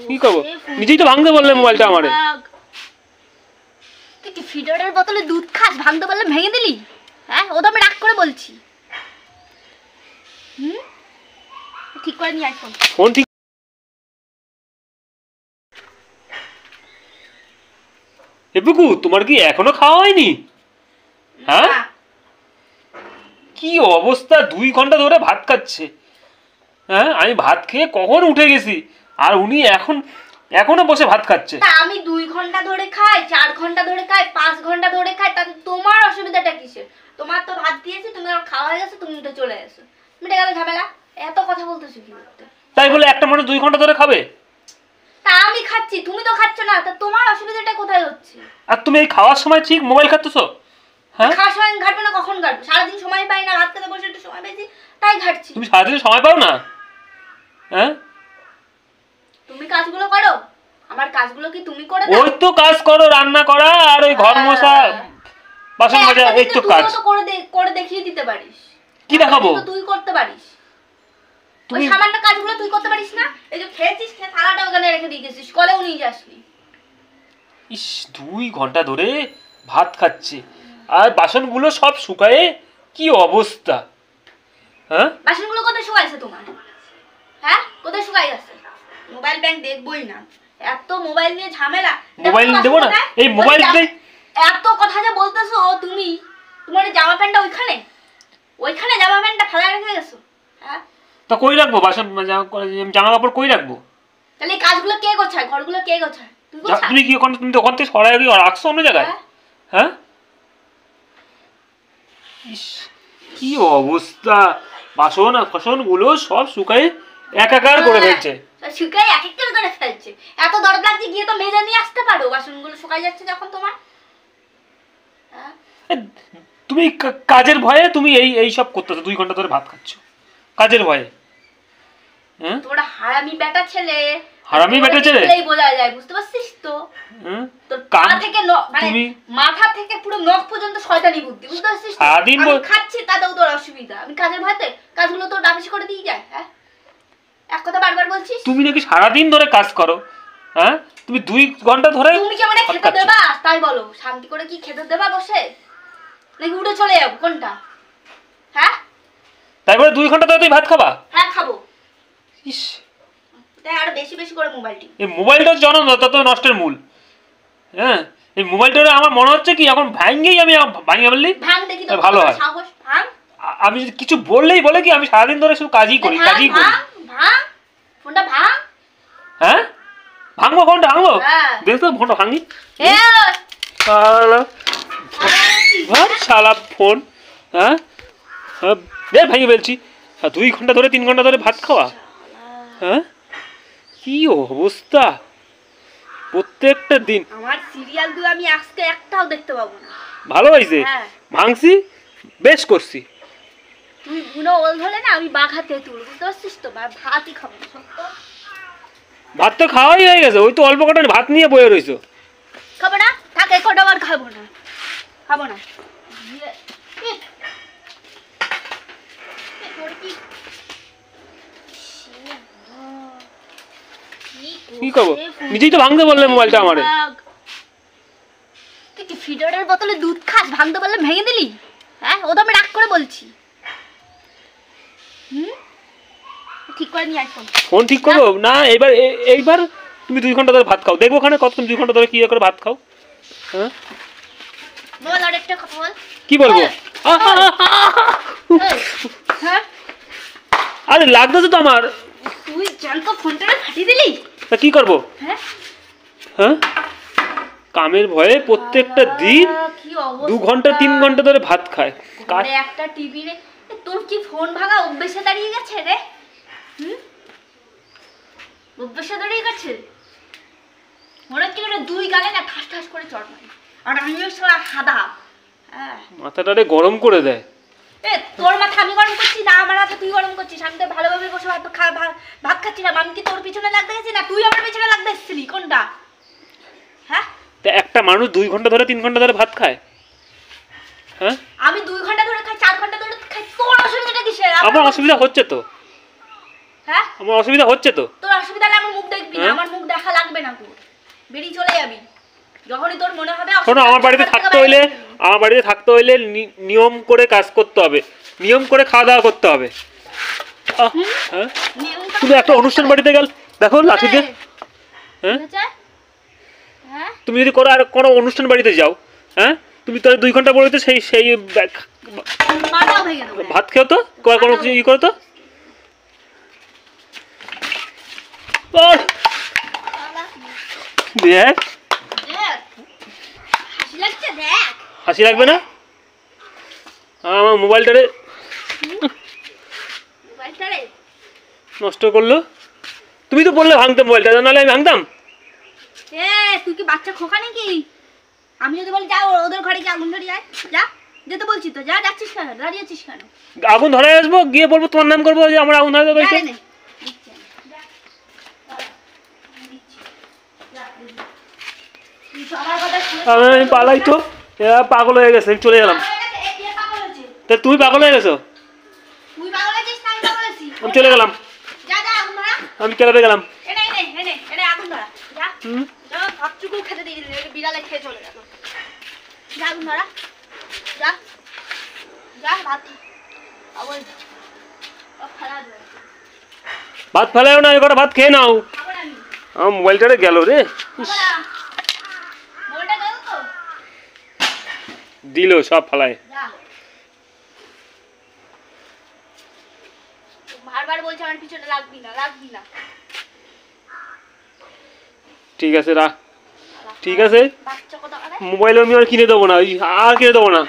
কি করবো? নিজেই তো ভাঙতে বললে মোবাইলটা আমারে। তুই কি ফিডারের বোতলে দুধ খাস, ভাঙতে বললে ভেঙে দিলি? হ্যাঁ, ও তো আমি রাগ করে বলছি। ঠিক করে নিয়ে আয় ফোন। ফোন ঠিক এপুকু, তোমার কি এখনো খাওয়া হয়নি? হ্যাঁ, কি অবস্থা, 2 ঘন্টা ধরে ভাত খাচ্ছে। হ্যাঁ, আমি ভাত খেয়ে কখন উঠে গেছি, আর উনি এখনো বসে ভাত খাচ্ছে। তা আমি 2 ঘন্টা ধরে খাই, 4 ঘন্টা ধরে খাই, 5 ঘন্টা ধরে খাই, তাতে তোমার অসুবিধাটা কিসের? তোমার তো ভাত দিয়েছি, তুমি আর খাওয়া হয়ে গেছে, তুমি উঠে চলে গেছো, মিটে গেল ঝামেলা। এত কথা বলতেছো কি করতে? তাই বলে একটা মানুষ 2 ঘন্টা ধরে খাবে? তা আমি খাচ্ছি, তুমি তো খাচ্ছ না, তা তোমার অসুবিধাটা কোথায় হচ্ছে? আর তুমি এই খাওয়ার সময় ঠিক মোবাইল খাচ্ছো? হ্যাঁ, খাওয়ার সময় ঘাটবে না, কখন ঘাটবো? সারাদিন সময় পাই না, ভাত খেতে বসে একটু সময় পাইছি, তাই ঘাটছি। তুমি সারাদিন সময় পাও না? হ্যাঁ, তুমি কাজগুলো করো, আমার কাজগুলো কি তুমি করে দাও? ওই তো কাজ করো, রান্না করা আর ওই ঘর মোছা, বাসন মাজা, এই তো কাজ। তুই তো করে দেখিয়ে দিতে পারিস। কি দেখাবো? তুই করতে পারিস, ওই সামান্য কাজগুলো তুই করতে পারিস না? এই যে খেয়েছিস, খেয়ে থালাটা ওখানে রেখে দিয়ে গেছিস, কলেও নিয়ে যাসনি। ইস, 2 ঘন্টা ধরে ভাত খাচ্ছে, আর বাসনগুলো সব শুকায়ে কি অবস্থা। হ্যাঁ, বাসনগুলো কোথায় শুকাইছে তোমার? হ্যাঁ, কোথায় শুকাই গেছে? মোবাইল ব্যাংক দেখবই না, এত মোবাইল নিয়ে ঝামেলা। মোবাইল দেবো না, এই মোবাইল দেই। এত কথা যে বলতেছো তুমি, তোমার জামা প্যান্টটা ওইখানে জামা প্যান্টটা ফেলা রেখে গেছো। হ্যাঁ, তো কই রাখবো বাসন, জামা কাপড় কই রাখবো? তাহলে এই কাজগুলো কে গোছায়, ঘরগুলো কে গোছায়? তুমি কি ওখানে, তুমি তো ওখান থেকে সরাই রাখছো অন্য জায়গায়? হ্যাঁ, ইস, কি অবস্থা, বাসন গুলো সব শুকাই একাকার করে ফেলছে। শুকাই একাকার করে ফেলছে। এত দরদ লাগছে, গিয়ে তো মেজে নিয়ে আসতে পারো, বাসনগুলো শুকাই যাচ্ছে যখন তোমার। তুমি কাজের ভয়ে তুমি এই সব করতেছো, 2 ঘন্টা ধরে ভাত খাচ্ছ কাজের ভয়ে। হ্যাঁ, তোরা হারামি বেটা ছেলে, হারামি বেটা ছেলে এই বোঝা যায়, বুঝতে পারছিস তো? তোর পা থেকে মানে মাথা থেকে পুরো নখ পর্যন্ত শয়তানি বুদ্ধি, বুঝতে পারছিস? আমি খাচ্ছি তাতেও তোর অসুবিধা, আমি কাজের ভয়তে কাজগুলো তোর ডাবিশ করে দিয়ে যায়। হ্যাঁ, এক কথা বারবার বলছিস। তুমি নাকি সারাদিন ধরে কাজ করো? হ্যাঁ, তুমি 2 ঘন্টা ধরে তুমি কি আমাকে খেতে দেবা? তাই বলো, শান্তি করে কি খেতে দেবা বসে, নাকি উঠে চলে যাবো, কোনটা? হ্যাঁ, তাই বলে 2 ঘন্টা ধরে তুই ভাত খাবা? হ্যাঁ, খাবো। ইস, তাই আরো বেশি বেশি করে মোবাইলটি, এই মোবাইলটা জানো না, তত নষ্টের মূল। হ্যাঁ, এই মোবাইলটা আমার মনে হচ্ছে কি এখন ভাঙেই, আমি ভাঙে বললি ভালো হয়। আমি যদি কিছু বললেই বলে কি আমি সারাদিন ধরে শুধু কাজই করি। ফোনটা ভাঙ। হ্যাঁ, ভাঙবো ফোনটা, ভাঙবো। দেখো ফোনটা ভাঙি। শালা ফোন। হ্যাঁ, ভাঙে ফেলছি। 2 ঘন্টা ধরে 3 ঘন্টা ধরে ভাত খাওয়া। হ্যাঁ, কি অবস্থা প্রত্যেকটা দিন। আমার সিরিয়াল দুই আমি আজকে একটাও দেখতে পাবো না। ভালো হয়েছে, ভাঙছি, বেশ করছি। তুই গুনো ওল ধরে না, আমি বাঘাতে তুল, বুঝতে পারছিস তো? ভাতই খাবো না, ভাত তো খাওয়াই হয়ে গেছে, ওই তো অল্প কটা ভাত নিয়ে বয়ে রইছো। খাবো না, থাকে কটা বার খাবো না, খাবো না। কি করবো? নিজেই তো ভাঙতে বললে মোবাইলটা আমারে। তুই কি ফিডারের বোতলে দুধ খাস, ভাঙতে বললে ভেঙে দিলি? হ্যাঁ, ও তো আমি রাগ করে বলছি। ঠিক করে নিয়ে আয় ফোন। ফোন ঠিক করবো না, এইবার তুমি 2 ঘন্টা ধরে ভাত খাও, দেখবো ওখানে কত তুমি 2 ঘন্টা ধরে কি করে ভাত খাও। হ্যাঁ, বল আর একটা কথা বল। কি বলবো? আরে লাগতেছে তো আমার। তুই জানতো ফোনটা ফাটিয়ে দিলি, তা কি করবো? হ্যাঁ, কামের ভয়ে প্রত্যেকটা দিন 2 ঘন্টা 3 ঘন্টা ধরে ভাত খায়। একটা টিভি রে, তোর কি ফোন ভাঙা অভ্যেসে দাঁড়িয়ে গেছে রে? অভ্যেসে দাঁড়িয়ে গেছে, মনে হচ্ছে না 2 গালে না ঠাস ঠাস করে চড় মারি, আর আমিও সারা সাদা। মাথাটারে গরম করে দেয়। তোর মাথা আমি গরম করছি না, আমার মাথা তুই গরম করছিস। আমি তো ভালোভাবে বসে ভাত খাচ্ছিলাম, আমি কি তোর পিছনে লাগতে গেছি না তুই আমার পিছনে লাগতে এসেছিলি, কোনটা? হ্যাঁ, তা একটা মানুষ 2 ঘন্টা ধরে 3 ঘন্টা ধরে ভাত খায়? হ্যাঁ, আমি 2 ঘন্টা ধরে খাই, 4 ঘন্টা ধরে খাই, তোর অসুবিধাটা কিসের? আমার অসুবিধা হচ্ছে তো। হ্যাঁ, আমার অসুবিধা হচ্ছে তো। তোর অসুবিধা হলে আমার মুখ দেখবি না, আমার মুখ দেখা লাগবে না তোর, বেরিয়ে চলে যাবি যখনই তোর মনে হবে। শোনো, আমার বাড়িতে থাকতে হইলে নিয়ম করে কাজ করতে হবে, নিয়ম করে খাওয়া দাওয়া করতে হবে। তুমি একটা অনুষ্ঠান বাড়িতে গেল দেখো লাঠি দিয়ে, হ্যাঁ তুমি যদি আর কোনো অনুষ্ঠান বাড়িতে যাও, হ্যাঁ তুমি তো 2 ঘন্টা পরে তো সেই ভাত খেও তো, কোনো কিছু ই করো তো। দেখ হাসি লাগবে না? আমার মোবাইলটারে নষ্ট করলো। তুমি তো বললে ভাঙতে মোবাইলটা, নাহলে আমি ভাঙতাম। তুই কি বাচ্চা খোকা নাকি? আমি যদি বলি যাও ওদের ঘরে গিয়ে আগুন ধরিয়ে আয়, যা যেতে বলছি তো, যা যাচ্ছিস কেন, দাঁড়িয়ে আছিস কেন? আগুন ধরে আসবো, গিয়ে বলবো তোমার নাম করবো যে আমার আগুন ধরে দেবো। আমি পালাই তো, পাগল হয়ে গেছে, চলে গেলাম। তুমি পাগল হয়ে গেছো? আমি চলে গেলাম, আমি ক্লাবে গেলাম। ভাত ফেলাও না, এবার ভাত খেয়ে নাও। আমার মোবাইলটা গেল রে, দিল সব ফেলায়। বারবার বলছে আমার পিছনে লাগবি না। ঠিক আছে রাখ, ঠিক আছে। মোবাইল আমি আর কিনে দেবো না, আর কিনে দেবো না।